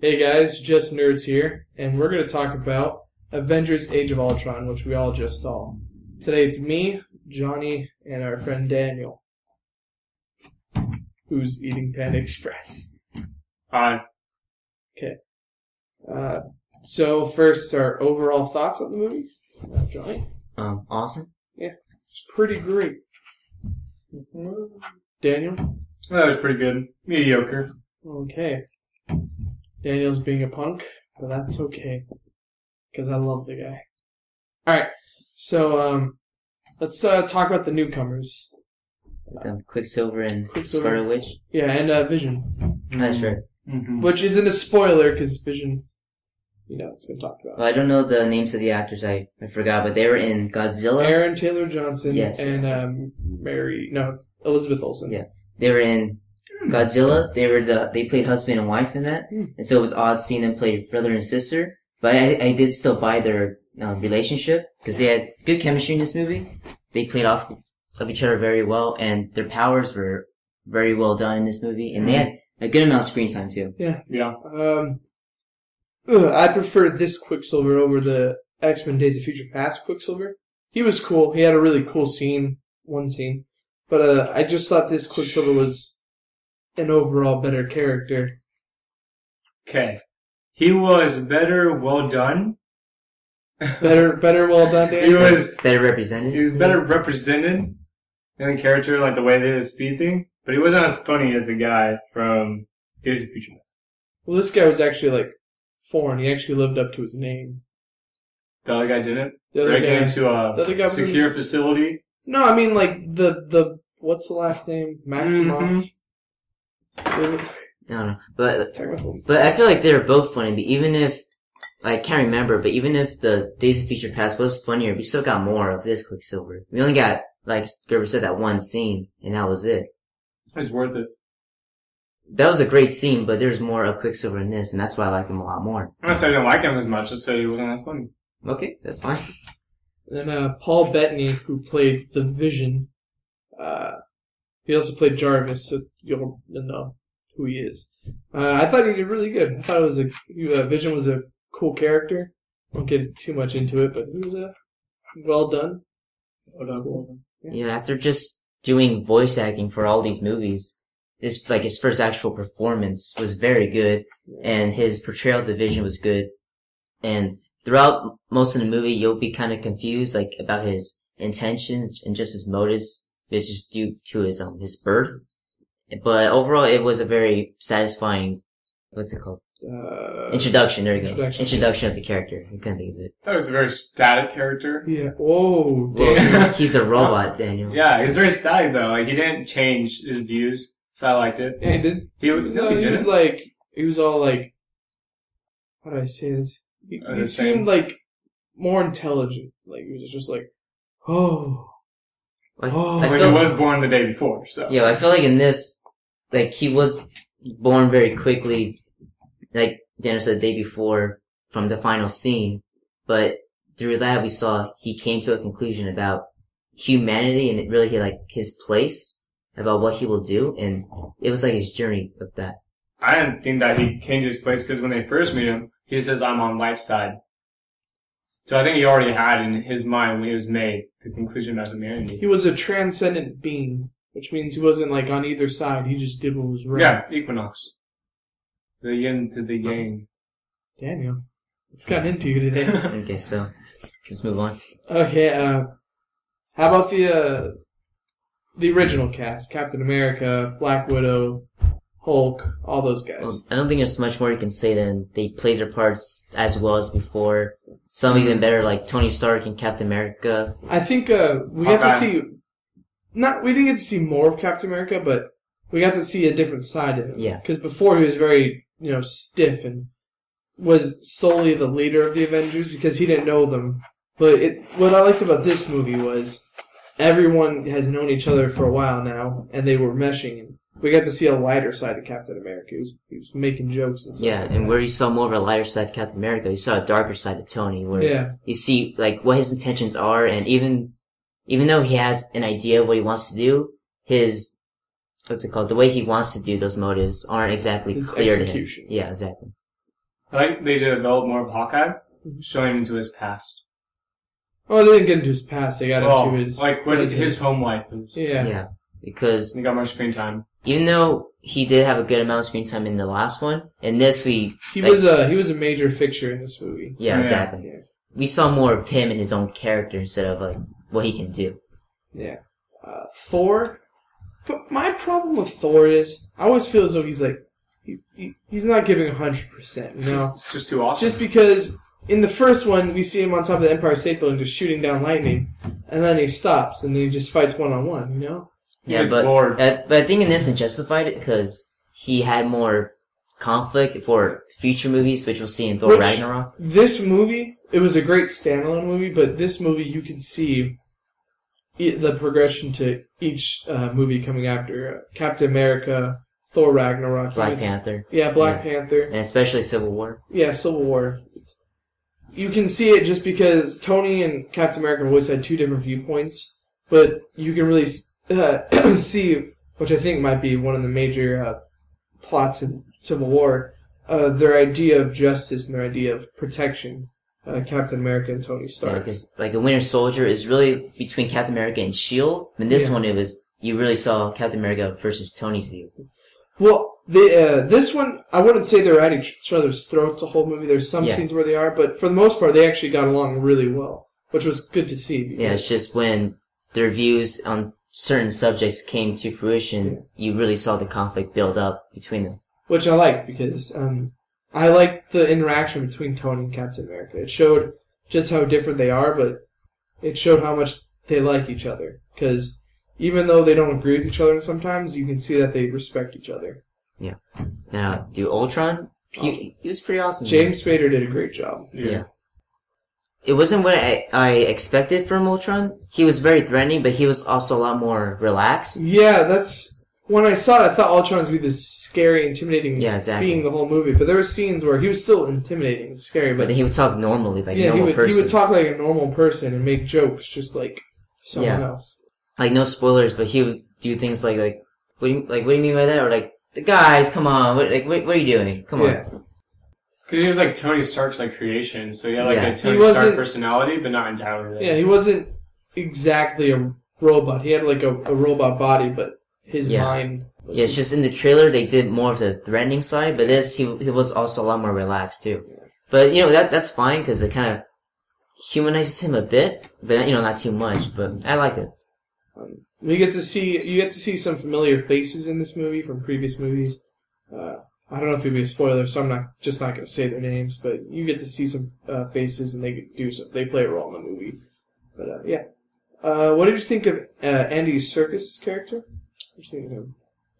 Hey guys, Just Nerds here, and we're going to talk about Avengers Age of Ultron, which we all just saw. Today it's me, Johnny, and our friend Daniel, who's eating Panda Express. Hi. Okay. So first, our overall thoughts on the movie. Johnny? Awesome. Yeah, it's pretty great. Daniel? That was pretty good. Mediocre. Okay. Daniel's being a punk, but that's okay. Because I love the guy. Alright, so let's talk about the newcomers. Quicksilver and Scarlet Witch. Yeah, and Vision. That's right. Mm-hmm. Which isn't a spoiler, because Vision, it's been talked about. Well, I don't know the names of the actors, I forgot, but they were in Godzilla. Aaron Taylor-Johnson Yes. and Elizabeth Olsen. Yeah. They were in Godzilla. They played husband and wife in that. And so it was odd seeing them play brother and sister. But I did still buy their relationship, because they had good chemistry in this movie. They played off of each other very well, and their powers were very well done in this movie. And they had a good amount of screen time, too. Yeah. Yeah. I prefer this Quicksilver over the X-Men Days of Future Past Quicksilver. He was cool. He had a really cool one scene. But I just thought this Quicksilver was an overall better character. Okay. He was better well done. Better well done, Dan? He was Better represented. He was better represented in the character, like the way they did his speed thing. But he wasn't as funny as the guy from Days of Future Past. Well, this guy was actually, foreign. He actually lived up to his name. The other guy didn't. The other Breaking guy- into the other guy a was secure facility. No, I mean, the what's the last name? Maximoff? I don't know. But Technical. I feel like they were both funny, but even if, I can't remember, but even if the Days of Future Past was funnier, we still got more of this Quicksilver. We only got, like Gerber said, that one scene, and that was it. It's worth it. That was a great scene, but there's more of Quicksilver in this, and that's why I liked him a lot more. I'm not saying I didn't like him as much, just say he wasn't as funny. Okay, that's fine. And Paul Bettany, who played the Vision, he also played Jarvis, so you'll know who he is. I thought he did really good. I thought Vision was a cool character. Won't get too much into it, but he was well done. Well done. Yeah, after just doing voice acting for all these movies, his first actual performance was very good, and his portrayal of the Vision was good. And throughout most of the movie, you'll be kind of confused, about his intentions and just his motives. It's just due to his birth. But overall, it was a very satisfying, what's it called? Introduction, there you go. Introduction of the character. I couldn't think of it. That was a very static character. Yeah. Whoa, Well, Daniel. he's a robot, Daniel. Yeah, he's very static though. He didn't change his views, so I liked it. Yeah, he did. He was all how do I say this? He The seemed same. more intelligent. He was just oh. I Like he felt, was born the day before, so. yeah, I feel like in this, he was born very quickly, like Daniel said, the day before from the final scene. But through that, we saw he came to a conclusion about humanity and really his place, about what he will do. And it was his journey of that. I didn't think that he came to his place because when they first meet him, he says, I'm on life's side. So I think he already had in his mind when he was made the conclusion about humanity. He was a transcendent being, which means he wasn't on either side. He just did what was right. Yeah, equinox. The yin to the yang. Daniel, what's gotten into you today? Okay, so let's move on. Okay, how about the original cast? Captain America, Black Widow, Hulk, all those guys. Well, I don't think there's much more you can say than they played their parts as well as before. Some even better, like Tony Stark and Captain America. I think we got to see. We didn't get to see more of Captain America, but we got to see a different side of him. Yeah. Because before he was very, stiff and was solely the leader of the Avengers because he didn't know them. But what I liked about this movie was everyone has known each other for a while now, and they were meshing. And we got to see a lighter side of Captain America. He was making jokes and stuff. Yeah, and where you saw more of a lighter side of Captain America, you saw a darker side of Tony, where you see what his intentions are, and even though he has an idea of what he wants to do, his the way he wants to do those motives aren't exactly His clear execution. to him. Yeah, exactly. I like they did develop more of Hawkeye, showing into his past. Oh, they didn't get into his past. They got into his like what his home life is. Yeah. Yeah, because he got more screen time. Even though he did have a good amount of screen time in the last one, in this he was a major fixture in this movie. Yeah, exactly. Yeah. We saw more of him and his own character instead of like what he can do. Yeah. Thor. But my problem with Thor is I always feel as though he's not giving 100%. You know, it's just too awesome. Just because in the first one we see him on top of the Empire State Building just shooting down lightning, and then he stops and then he just fights one-on-one. You know. Yeah, but I think in this it justified it because he had more conflict for future movies, which we'll see in Thor Ragnarok. This movie, it was a great standalone movie, but this movie you can see the progression to each movie coming after Captain America, Thor Ragnarok, Black Panther. Yeah, Black Panther. And especially Civil War. Yeah, Civil War. You can see it just because Tony and Captain America always had two different viewpoints, but you can really see, which I think might be one of the major plots in Civil War, their idea of justice and their idea of protection. Captain America and Tony Stark. Yeah, because like a Winter Soldier is really between Captain America and S.H.I.E.L.D. In this one, you really saw Captain America versus Tony's view. Well, this one, I wouldn't say they're at each other's throats the whole movie. There's some scenes where they are, but for the most part, they actually got along really well, which was good to see. Yeah, it's just when their views on certain subjects came to fruition, you really saw the conflict build up between them. Which I like, because I like the interaction between Tony and Captain America. It showed just how different they are, but it showed how much they like each other. Because even though they don't agree with each other sometimes, you can see that they respect each other. Yeah. Now, Ultron, he was pretty awesome. James Spader did a great job. Yeah. It wasn't what I expected from Ultron. He was very threatening, but he was also a lot more relaxed. Yeah, that's... When I saw it, I thought Ultron was be this scary, intimidating being the whole movie. But there were scenes where he was still intimidating and scary. But then he would talk normally, like a normal person. He would talk like a normal person and make jokes just like someone else. Like, no spoilers, but he would do things like what do you mean by that? Or like, the guys, come on, what are you doing? Come on. Because he was like Tony Stark's like creation, so he had like a Tony Stark personality, but not entirely. Yeah, he wasn't exactly a robot. He had like a robot body, but his mind was... Yeah, it's just in the trailer they did more of the threatening side, but this, he was also a lot more relaxed too. Yeah. But, that's fine, because it kind of humanizes him a bit, but, not too much, but I liked it. You get to see some familiar faces in this movie from previous movies. I don't know if it'd be a spoiler, so I'm not going to say their names, but you get to see some faces, and they play a role in the movie. But, yeah. What did you think of Andy Serkis' character?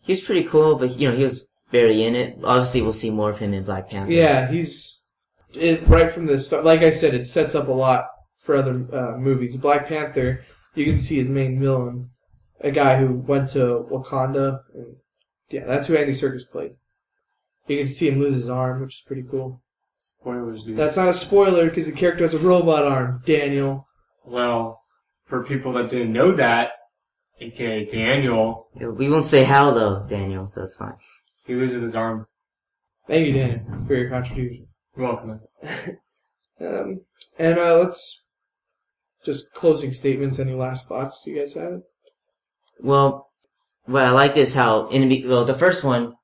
He's pretty cool, but he was barely in it. Obviously, we'll see more of him in Black Panther. Yeah, right from the start. Like I said, it sets up a lot for other movies. Black Panther, you can see his main villain, a guy who went to Wakanda. And, that's who Andy Serkis played. You can see him lose his arm, which is pretty cool. Spoilers, dude. That's not a spoiler because the character has a robot arm, Daniel. Well, for people that didn't know that, a.k.a. Daniel. We won't say how, though, Daniel, so it's fine. He loses his arm. Thank you, Daniel, for your contribution. You're welcome. Let's just closing statements. Any last thoughts you guys have? Well, what I liked is how, the first one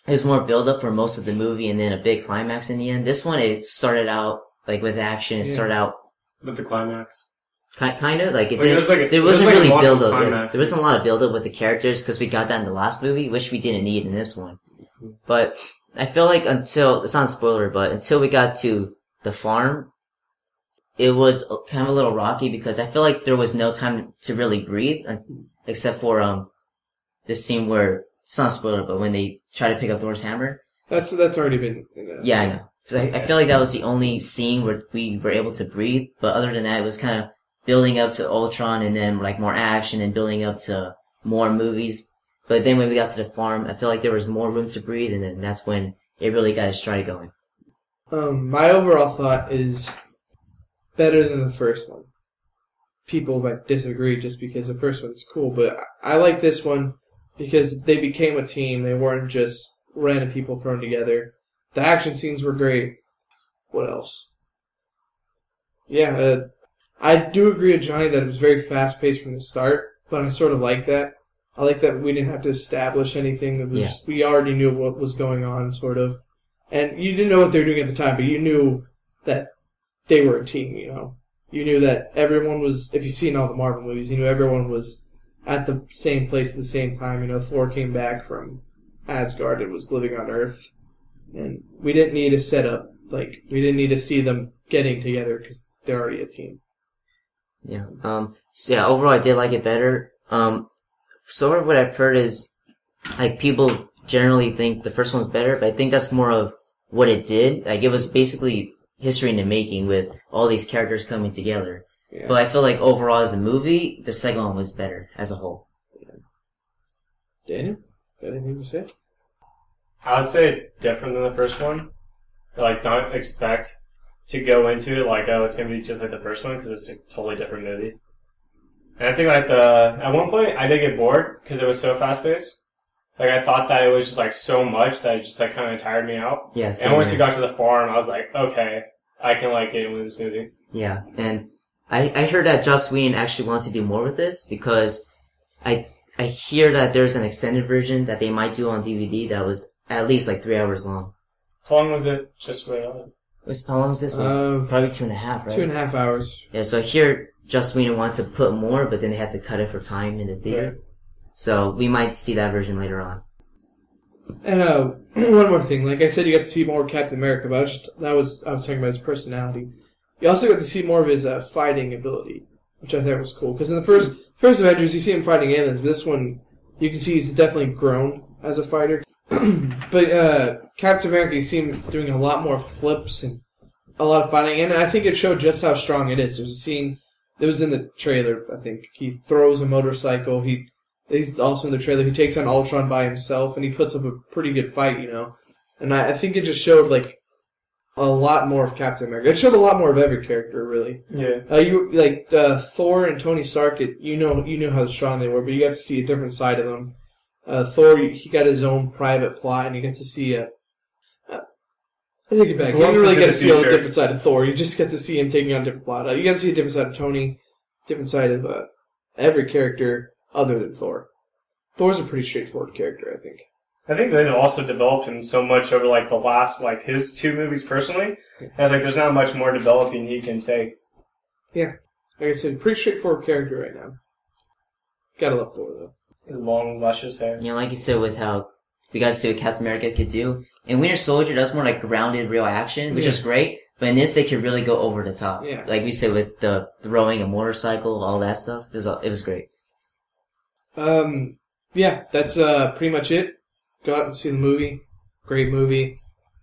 is more build-up for most of the movie and then a big climax in the end. This one, it started out, with action. It started out... With the climax. Kind of there wasn't really build up. There wasn't a lot of build up with the characters because we got that in the last movie, which we didn't need in this one. But I feel like it's not a spoiler, but until we got to the farm, it was kind of a little rocky because I feel like there was no time to really breathe, except for this scene where it's not a spoiler, but when they try to pick up Thor's hammer. That's already been. Yeah, I know. So I feel like that was the only scene where we were able to breathe, but other than that, it was kind of building up to Ultron and then more action and building up to more movies. But then when we got to the farm, I feel like there was more room to breathe, and then that's when it really got its stride going. My overall thought is better than the first one. People might disagree just because the first one's cool, but I like this one because they became a team. They weren't just random people thrown together. The action scenes were great. what else? Yeah, I do agree with Johnny that it was very fast-paced from the start, but I sort of like that. I like that we didn't have to establish anything. It was, we already knew what was going on, sort of. And you didn't know what they were doing at the time, but you knew that they were a team, you know. You knew that everyone was, if you've seen all the Marvel movies, you knew everyone was at the same place at the same time. You know, Thor came back from Asgard and was living on Earth. And we didn't need a setup. Like, we didn't need to see them getting together because they're already a team. Yeah. So yeah, overall I did like it better. Sort of what I've heard is, like, people generally think the first one's better, but I think that's more of what it did. Like, it was basically history in the making with all these characters coming together. Yeah. But I feel like overall as a movie, the second one was better as a whole. Daniel, got anything to say? I would say it's different than the first one. Like, don't expect to go into it like, oh, it's going to be just like the first one, because it's a totally different movie. And I think, like, at one point, I did get bored, because it was so fast-paced. Like, I thought that it was just, like, so much that it just, like, kind of tired me out. Yeah, and once you got to the farm, I was like, okay, I can, like, get in with this movie. Yeah, and I heard that Joss Whedon actually wants to do more with this, because I hear that there's an extended version that they might do on DVD that was at least, like, 3 hours long. How long was it? Just wait on it. How long was this? Like, probably 2.5, right? 2.5 hours. Yeah, so here, Joss Whedon wanted to put more, but then they had to cut it for time in the theater. Right. So we might see that version later on. And one more thing. Like I said, you got to see more of Captain America, but I was talking about his personality. You also got to see more of his fighting ability, which I thought was cool. Because in the first Avengers, you see him fighting aliens, but this one, you can see he's definitely grown as a fighter. But Captain America, you see him doing a lot more flips and a lot of fighting, and I think it showed just how strong it is. There's a scene that was in the trailer, I think. He throws a motorcycle. He's also in the trailer. He takes on Ultron by himself, and he puts up a pretty good fight, you know. And I think it just showed, like, a lot more of Captain America. It showed a lot more of every character, really. Yeah. Thor and Tony Stark, you knew how strong they were, but you got to see a different side of them. Thor, he got his own private plot, and you get to see I take it back. You didn't really get to see a different side of Thor. You just get to see him taking on a different plot. You get to see a different side of Tony, different side of every character other than Thor. Thor's a pretty straightforward character, I think. I think they've also developed him so much over, like, the last, like, his 2 movies personally. Yeah. And it's like, there's not much more developing he can take. Yeah. Like I said, pretty straightforward character right now. Gotta love Thor, though. His long, luscious hair. You know, like you said, with how we got to see what Captain America could do. In Winter Soldier, that's more like grounded, real action, which is great. But in this, they could really go over the top. Yeah. Like we said, with the throwing a motorcycle, all that stuff. It was great. Yeah, that's pretty much it. Go out and see the movie. Great movie.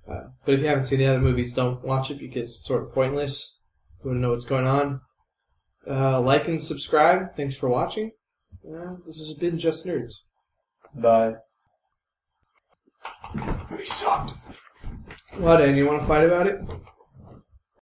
But if you haven't seen the other movies, don't watch it because it's sort of pointless. You want to know what's going on. Like and subscribe. Thanks for watching. This has been Just Nerds. Bye. Movie sucked. What, Dan? You want to fight about it?